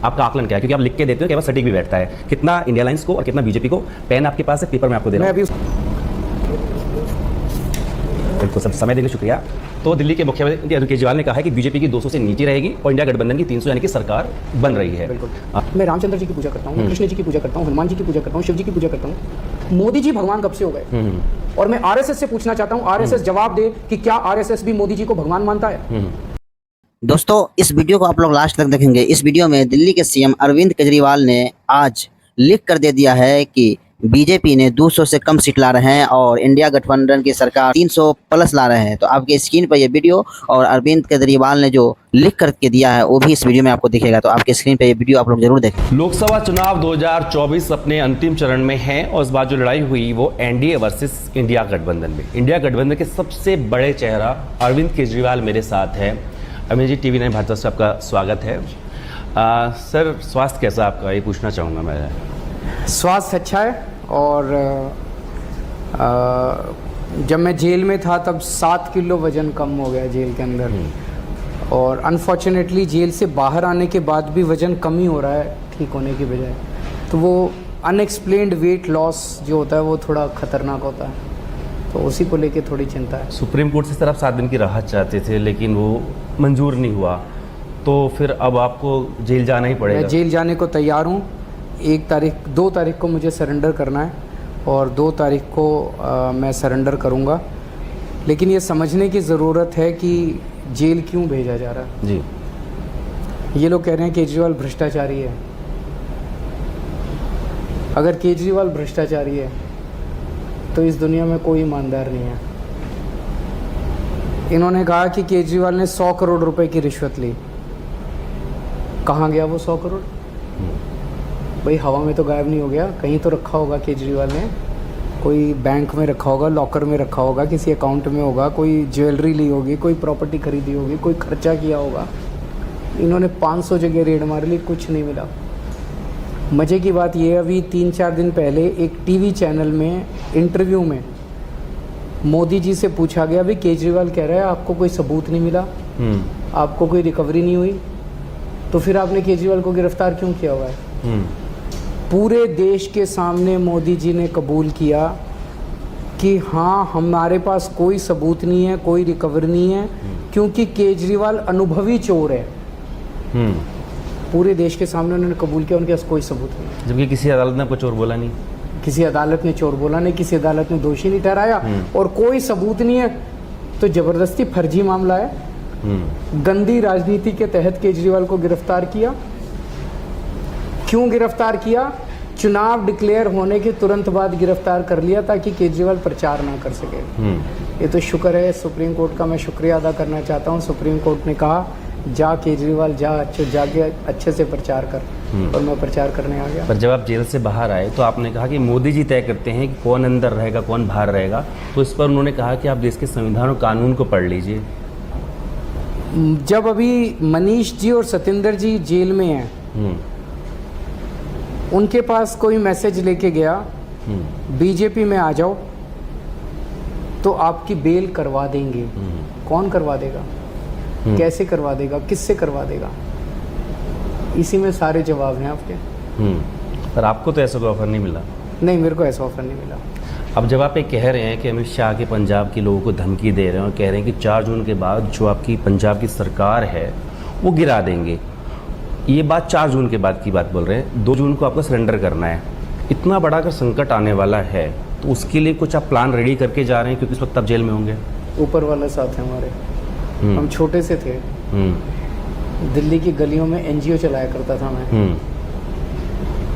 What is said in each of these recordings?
आपका आकलन क्या है, क्योंकि आप लिख के देते हो कि सटीक भी बैठता है, कितना इंडिया अलायंस को और कितना बीजेपी को? पेन आपके पास है, पेपर में आपको दे रहा हूं। बिल्कुल सब समय देने शुक्रिया। तो दिल्ली के मुख्यमंत्री अरविंद केजरीवाल ने कहा है कि बीजेपी की 200 से नीचे रहेगी और इंडिया गठबंधन की 300 यानी कि सरकार बन रही है। बिल्कुल। मैं रामचंद्र जी की पूजा करता हूँ, कृष्ण जी की पूजा करता हूँ, हनुमान जी की पूजा करता हूँ, शिव जी की पूजा करता हूँ। मोदी जी भगवान कब से हो गए? और मैं आरएसएस से पूछना चाहता हूँ, आरएसएस जवाब दे कि क्या आरएसएस भी मोदी जी को भगवान मानता है? दोस्तों, इस वीडियो को आप लोग लास्ट तक देखेंगे। इस वीडियो में दिल्ली के सीएम अरविंद केजरीवाल ने आज लिख कर दे दिया है कि बीजेपी ने 200 से कम सीट ला रहे हैं और इंडिया गठबंधन की सरकार 300 प्लस ला रहे हैं। तो आपके स्क्रीन पर ये वीडियो और अरविंद केजरीवाल ने जो लिख करके दिया है वो भी इस वीडियो में आपको दिखेगा। तो आपके स्क्रीन पर ये वीडियो आप लोग जरूर देखें। लोकसभा चुनाव 2024 अपने अंतिम चरण में है और इस बार जो लड़ाई हुई वो एनडीए वर्सेस इंडिया गठबंधन में। इंडिया गठबंधन के सबसे बड़े चेहरा अरविंद केजरीवाल मेरे साथ है। अमित जी, TV 9 भारत से आपका स्वागत है। सर, स्वास्थ्य कैसा आपका, ये पूछना चाहूँगा मैं। स्वास्थ्य अच्छा है और जब मैं जेल में था तब 7 किलो वजन कम हो गया जेल के अंदर, और अनफॉर्चुनेटली जेल से बाहर आने के बाद भी वजन कम ही हो रहा है ठीक होने की बजाय। तो वो अनएक्सप्लेन्ड वेट लॉस जो होता है वो थोड़ा खतरनाक होता है, तो उसी को लेके थोड़ी चिंता है। सुप्रीम कोर्ट से सर आप 7 दिन की राहत चाहते थे लेकिन वो मंजूर नहीं हुआ, तो फिर अब आपको जेल जाना ही पड़ेगा। मैं जेल जाने को तैयार हूँ। 2 तारीख को मुझे सरेंडर करना है और 2 तारीख को मैं सरेंडर करूँगा। लेकिन ये समझने की ज़रूरत है कि जेल क्यों भेजा जा रहा है। जी, ये लोग कह रहे हैं केजरीवाल भ्रष्टाचारी है। अगर केजरीवाल भ्रष्टाचारी है तो इस दुनिया में कोई ईमानदार नहीं है। इन्होंने कहा कि केजरीवाल ने 100 करोड़ रुपए की रिश्वत ली। कहाँ गया वो 100 करोड़? भाई हवा में तो गायब नहीं हो गया, कहीं तो रखा होगा केजरीवाल ने। कोई बैंक में रखा होगा, लॉकर में रखा होगा, किसी अकाउंट में होगा, कोई ज्वेलरी ली होगी, कोई प्रॉपर्टी खरीदी होगी, कोई खर्चा किया होगा। इन्होंने 500 जगह रेड मार ली, कुछ नहीं मिला। मज़े की बात ये, अभी 3-4 दिन पहले एक टीवी चैनल में इंटरव्यू में मोदी जी से पूछा गया, भाई केजरीवाल कह रहा है आपको कोई सबूत नहीं मिला, आपको कोई रिकवरी नहीं हुई, तो फिर आपने केजरीवाल को गिरफ्तार क्यों किया हुआ है? पूरे देश के सामने मोदी जी ने कबूल किया कि हाँ, हमारे पास कोई सबूत नहीं है, कोई रिकवरी नहीं है, क्योंकि केजरीवाल अनुभवी चोर है। पूरे देश के सामने उन्होंने कबूल किया, उनके पास कोई सबूत नहीं। जबकि किसी अदालत ने आपको चोर बोला नहीं, किसी अदालत ने चोर बोला नहीं, किसी अदालत ने दोषी नहीं ठहराया और कोई सबूत नहीं है, तो जबरदस्ती फर्जी मामला है। गंदी राजनीति के तहत केजरीवाल को गिरफ्तार किया। क्यों गिरफ्तार किया? चुनाव डिक्लेयर होने के तुरंत बाद गिरफ्तार कर लिया ताकि केजरीवाल प्रचार ना कर सके। ये तो शुक्र है सुप्रीम कोर्ट का, मैं शुक्रिया अदा करना चाहता हूँ। सुप्रीम कोर्ट ने कहा जा केजरीवाल जा, जाके अच्छे से प्रचार कर, और मैं प्रचार करने आ गया। पर जब आप जेल से बाहर आए तो आपने कहा कि मोदी जी तय करते हैं कि कौन अंदर रहेगा कौन बाहर रहेगा, तो इस पर उन्होंने कहा कि आप देश के संविधान और कानून को पढ़ लीजिए। जब अभी मनीष जी और सतेंद्र जी जेल में हैं, उनके पास कोई मैसेज लेके गया बीजेपी में आ जाओ तो आपकी बेल करवा देंगे। कौन करवा देगा? कैसे करवा देगा? किससे करवा देगा? इसी में सारे जवाब हैं आपके। पर आपको तो ऐसा कोई ऑफर नहीं मिला? नहीं, मेरे को ऐसा ऑफर नहीं मिला। अब जब आप ये कह रहे हैं कि अमित शाह के पंजाब के लोगों को धमकी दे रहे हैं और कह रहे हैं कि 4 जून के बाद जो आपकी पंजाब की सरकार है वो गिरा देंगे, ये बात 4 जून के बाद की बात बोल रहे हैं। 2 जून को आपको सरेंडर करना है। इतना बड़ा अगर संकट आने वाला है तो उसके लिए कुछ आप प्लान रेडी करके जा रहे हैं, क्योंकि इस वक्त आप जेल में होंगे। ऊपर वाला साथ है हमारे। हम छोटे से थे, दिल्ली की गलियों में एनजीओ चलाया करता था मैं।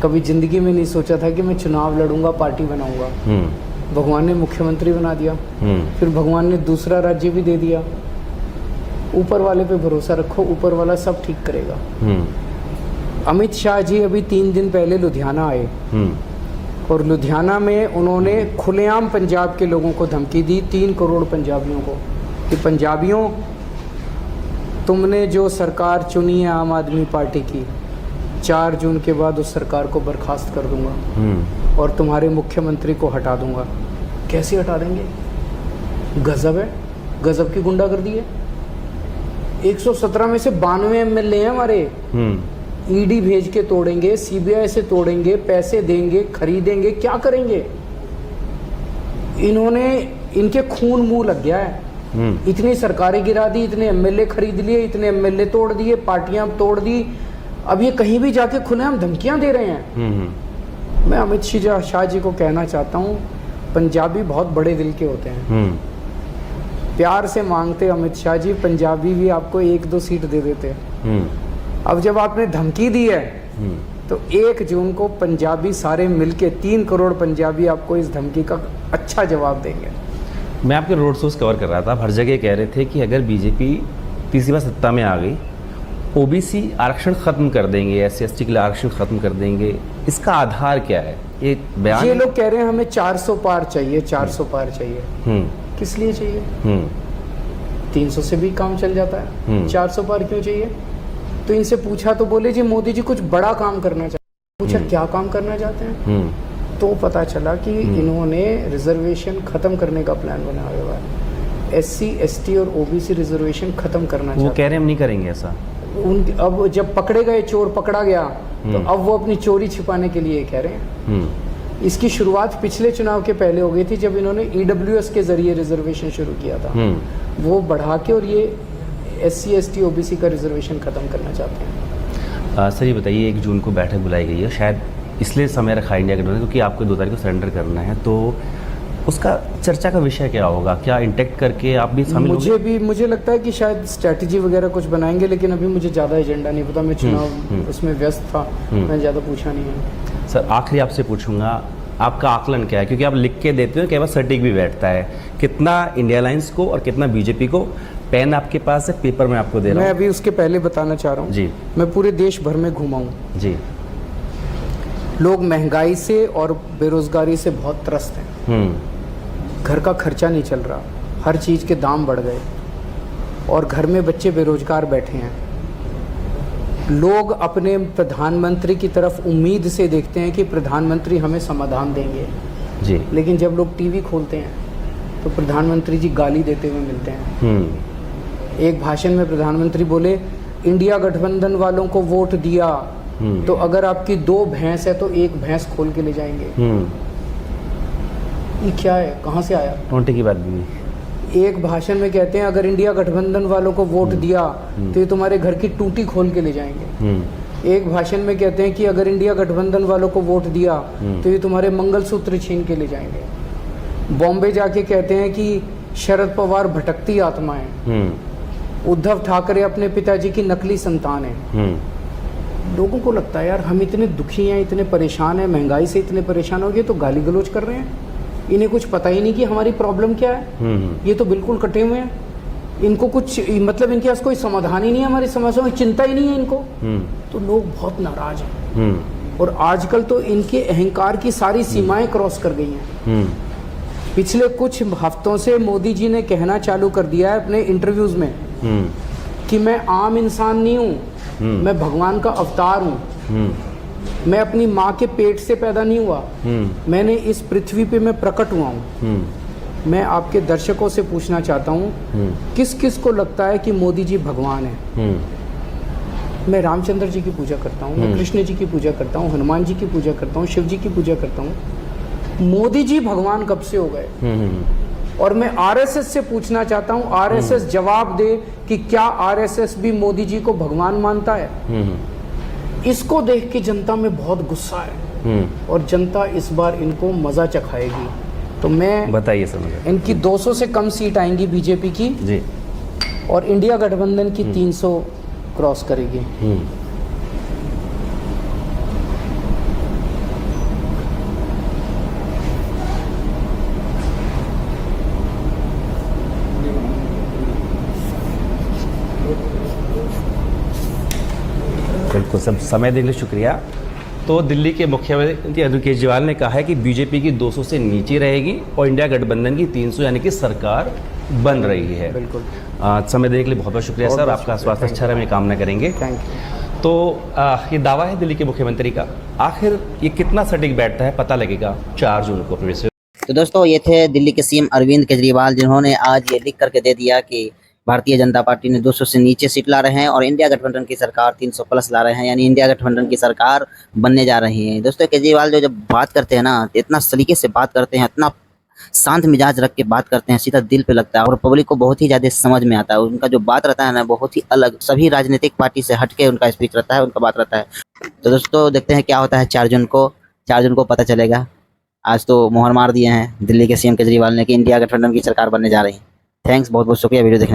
कभी जिंदगी में नहीं सोचा था कि मैं चुनाव लड़ूंगा, पार्टी बनाऊंगा। भगवान ने मुख्यमंत्री बना दिया, फिर भगवान ने दूसरा राज्य भी दे दिया। ऊपर वाले पे भरोसा रखो, ऊपर वाला सब ठीक करेगा। अमित शाह जी अभी 3 दिन पहले लुधियाना आए और लुधियाना में उन्होंने खुलेआम पंजाब के लोगों को धमकी दी, 3 करोड़ पंजाबियों को, कि पंजाबियों तुमने जो सरकार चुनी है आम आदमी पार्टी की, 4 जून के बाद उस सरकार को बर्खास्त कर दूंगा और तुम्हारे मुख्यमंत्री को हटा दूंगा। कैसे हटा देंगे? गजब है, गजब की गुंडागर्दी है। 117 में से 92 एमएलए हैं हमारे। ईडी भेज के तोड़ेंगे, सीबीआई से तोड़ेंगे, पैसे देंगे, खरीदेंगे, क्या करेंगे? इन्होंने, इनके खून मुंह लग गया है। इतनी सरकारें गिरा दी, इतने एमएलए खरीद लिए, इतने एमएलए तोड़ दिए, पार्टियां तोड़ दी, अब ये कहीं भी जाके खुलेआम धमकियां दे रहे हैं। मैं अमित शाह जी को कहना चाहता हूँ, पंजाबी बहुत बड़े दिल के होते हैं, प्यार से मांगते अमित शाह जी, पंजाबी भी आपको 1-2 सीट दे देते। अब जब आपने धमकी दी है तो 1 जून को पंजाबी सारे मिलके 3 करोड़ पंजाबी आपको इस धमकी का अच्छा जवाब देंगे। मैं आपके रोड शोज कवर कर रहा था, हर जगह कह रहे थे कि अगर बीजेपी तीसरी बार सत्ता में आ गई, ओबीसी आरक्षण खत्म कर देंगे, SC/ST के लिए आरक्षण खत्म कर देंगे। इसका आधार क्या है? ये बयान, ये लोग कह रहे हैं हमें 400 पार चाहिए, 400 पार चाहिए। किस लिए चाहिए? 300 से भी काम चल जाता है, 400 पार क्यों चाहिए? तो इनसे पूछा तो बोले जी मोदी जी कुछ बड़ा काम करना चाहते हैं। पूछा क्या काम करना चाहते हैं? तो पता चला कि इन्होंने रिजर्वेशन खत्म करने का प्लान बनाया हुआ है। SC/ST और OBC रिजर्वेशन खत्म करना चाहते हैं। वो कह रहे हैं हम नहीं करेंगे ऐसा। अब जब पकड़े गए, चोर पकड़ा गया, तो अब वो अपनी चोरी छिपाने के लिए कह रहे हैं। इसकी शुरुआत पिछले चुनाव के पहले हो गई थी, जब इन्होंने EWS के जरिए रिजर्वेशन शुरू किया था। वो बढ़ा के और ये SC/ST OBC का रिजर्वेशन खत्म करना चाहते हैं। सर ये बताइए, 1 जून को बैठक बुलाई गई है, शायद इसलिए समय रखा इंडिया गठबंधन क्योंकि आपको 2 तारीख को सरेंडर करना है, तो उसका चर्चा का विषय क्या होगा? क्या इंटेक्ट करके आप भी शामिल होंगे? मुझे लगता है कि शायद स्ट्रैटेजी वगैरह कुछ बनाएंगे, लेकिन अभी मुझे ज़्यादा एजेंडा नहीं पता, मैं चुनाव उसमें व्यस्त था, मैं ज़्यादा पूछा नहीं है। सर आखिरी आपसे पूछूंगा, आपका आकलन क्या है? क्योंकि आप लिख के देते हो, कई बार सटीक भी बैठता है, कितना इंडिया अलायंस को और कितना बीजेपी को? पेन आपके पास है, पेपर में आपको दे रहा हूँ। मैं अभी उसके पहले बताना चाह रहा हूँ जी, मैं पूरे देश भर में घूमा हूँ जी। लोग महंगाई से और बेरोजगारी से बहुत त्रस्त हैं। घर का खर्चा नहीं चल रहा, हर चीज़ के दाम बढ़ गए और घर में बच्चे बेरोजगार बैठे हैं। लोग अपने प्रधानमंत्री की तरफ उम्मीद से देखते हैं कि प्रधानमंत्री हमें समाधान देंगे जी, लेकिन जब लोग टीवी खोलते हैं तो प्रधानमंत्री जी गाली देते हुए मिलते हैं। एक भाषण में प्रधानमंत्री बोले, इंडिया गठबंधन वालों को वोट दिया तो अगर आपकी 2 भैंस है तो 1 भैंस खोल के ले जाएंगे। ये क्या है, कहाँ से आया? टोंटे की बात भी। एक भाषण में कहते हैं अगर इंडिया गठबंधन वालों को वोट दिया तो ये तुम्हारे घर की टूटी खोल के ले जाएंगे। एक भाषण में कहते हैं कि अगर इंडिया गठबंधन वालों को वोट दिया तो ये तुम्हारे मंगलसूत्र छीन के ले जाएंगे। बॉम्बे जाके कहते हैं कि शरद पवार भटकती आत्मा है, उद्धव ठाकरे अपने पिताजी की नकली संतान है। लोगों को लगता है यार हम इतने दुखी हैं, इतने परेशान हैं, महंगाई से इतने परेशान हो गए तो गाली गलौज कर रहे हैं। इन्हें कुछ पता ही नहीं कि हमारी प्रॉब्लम क्या है। ये तो बिल्कुल कटे हुए हैं, इनको कुछ मतलब इनके पास कोई समाधान ही नहीं है, हमारी समस्याओं की चिंता ही नहीं है इनको। तो लोग बहुत नाराज हैं और आजकल तो इनके अहंकार की सारी सीमाएं क्रॉस कर गई हैं। पिछले कुछ हफ्तों से मोदी जी ने कहना चालू कर दिया है अपने इंटरव्यूज में कि मैं आम इंसान नहीं हूँ, मैं भगवान का अवतार हूँ, मैं अपनी माँ के पेट से पैदा नहीं हुआ, मैंने इस पृथ्वी पे मैं प्रकट हुआ हूँ। मैं आपके दर्शकों से पूछना चाहता हूँ किस किस को लगता है कि मोदी जी भगवान है? मैं रामचंद्र जी की पूजा करता हूँ, मैं कृष्ण जी की पूजा करता हूँ, हनुमान जी की पूजा करता हूँ, शिव जी की पूजा करता हूँ। मोदी जी भगवान कब से हो गए? और मैं आरएसएस से पूछना चाहता हूँ, आरएसएस जवाब दे कि क्या आरएसएस भी मोदी जी को भगवान मानता है? इसको देख के जनता में बहुत गुस्सा है और जनता इस बार इनको मजा चखाएगी। तो मैं बताइए सर, इनकी 200 से कम सीट आएंगी बीजेपी की जी, और इंडिया गठबंधन की 300 क्रॉस करेगी। बिल्कुल सब समय देने के लिए शुक्रिया। तो दिल्ली के मुख्यमंत्री अरविंद केजरीवाल ने कहा है कि बीजेपी की 200 से नीचे रहेगी और इंडिया गठबंधन की 300 यानी कि सरकार बन रही है। बिल्कुल समय देने के लिए बहुत बहुत शुक्रिया सर, आपका स्वास्थ्य अच्छा रहे, कामना करेंगे। Thank you. तो ये दावा है दिल्ली के मुख्यमंत्री का, आखिर ये कितना सटीक बैठता है पता लगेगा 4 जून को। तो दोस्तों ये थे दिल्ली के सीएम अरविंद केजरीवाल, जिन्होंने आज ये लिख करके दे दिया कि भारतीय जनता पार्टी ने 200 से नीचे सीट ला रहे हैं और इंडिया गठबंधन की सरकार 300 प्लस ला रहे हैं, यानी इंडिया गठबंधन की सरकार बनने जा रही है। दोस्तों केजरीवाल जो जब बात करते हैं ना, इतना सलीके से बात करते हैं, इतना शांत मिजाज रख के बात करते हैं, सीधा दिल पे लगता है और पब्लिक को बहुत ही ज़्यादा समझ में आता है। उनका जो बात रहता है ना, बहुत ही अलग, सभी राजनीतिक पार्टी से हटके उनका स्पीच रहता है, उनका बात रहता है। तो दोस्तों देखते हैं क्या होता है 4 जून को। 4 जून को पता चलेगा। आज तो मोहर मार दिए हैं दिल्ली के सीएम केजरीवाल ने कि इंडिया गठबंधन की सरकार बनने जा रही है। थैंक्स, बहुत बहुत शुक्रिया वीडियो देखने